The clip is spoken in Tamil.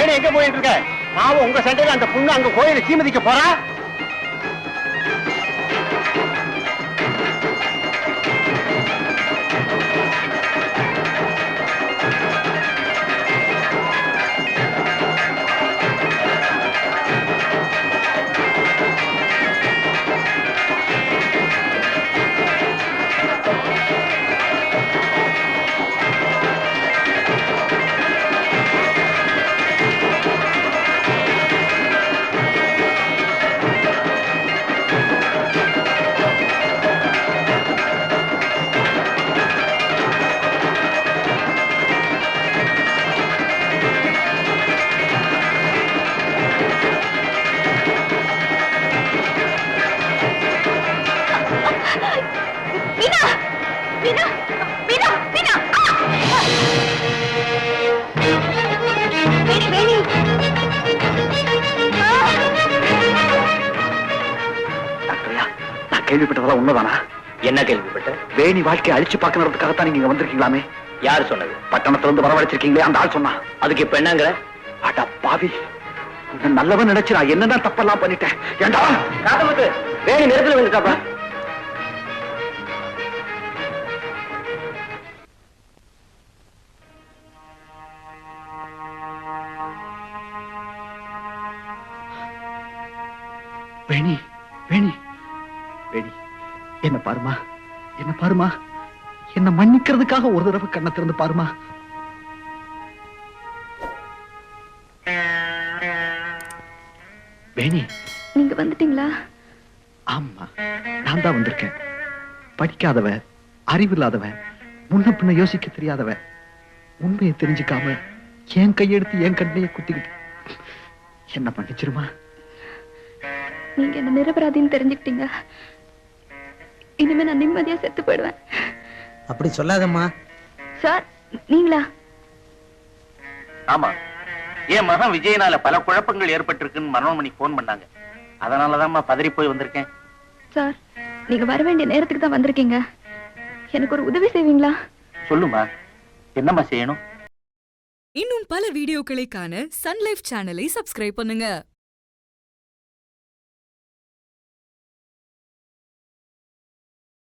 வேணு எங்க போயிட்டு இருக்க? பாவம் உங்க சண்டையில அந்த பொண்ணு அங்க கோயில சீமதிக்க போறா. கேள்விப்பட்டதெல்லாம் உண்மைதானா? என்ன கேள்விப்பட்ட? வேணி வாழ்க்கையை அழிச்சு பார்க்கறதுக்காகத்தான் நீங்க வந்திருக்கீங்களாமே. யாரு சொன்னது? பட்டணத்துல இருந்து வரவழைச்சிருக்கீங்களே அந்த ஆள் சொன்னா. அதுக்கு இப்ப என்னங்கிற? அட பாவி, நல்லவன் நினைச்சு நான் என்னதான் தப்பெல்லாம் பண்ணிட்டேன். ஏண்டா காத்தமுத்து, வேணி நேரத்துல வந்துட்டாப்பா. வேணி, வேணி, வேணி, என்ன பாருமா, என்ன பாருமா, என்ன மன்னிக்கிறதுக்காக ஒரு தடவை கண்ணை திறந்து பாருமா. வேணி, நீங்க வந்துட்டீங்களா? ஆமா, நான் தான் வந்திருக்கேன். படிக்காதவ, அறிவில்லாதவ, முன்ன பின்ன யோசிக்க தெரியாதவ, உண்மையை தெரிஞ்சுக்காம என் கையெடுத்து என் கண்ணையை குத்திக்கிட்டு என்ன மன்னிச்சிருமா. நீங்க என்ன நிரபராதின்னு தெரிஞ்சுக்கிட்டீங்க. இனிமே நான் நிம்மதியா செத்து போயிடுவேன். அப்படி சொல்லாதம்மா. சார், நீங்களா? ஆமா, என் மகன் விஜயனால பல குழப்பங்கள் ஏற்பட்டிருக்குன்னு மனோன்மணி போன் பண்ணாங்க. அதனாலதான் பதறி போய் வந்திருக்கேன். சார், நீங்க வர வேண்டிய நேரத்துக்கு தான் வந்திருக்கீங்க. எனக்கு ஒரு உதவி செய்வீங்களா? சொல்லுமா, என்னம்மா செய்யணும்? இன்னும் பல வீடியோக்களை காண சன் லைஃப் சேனலை சப்ஸ்கிரைப் பண்ணுங்க.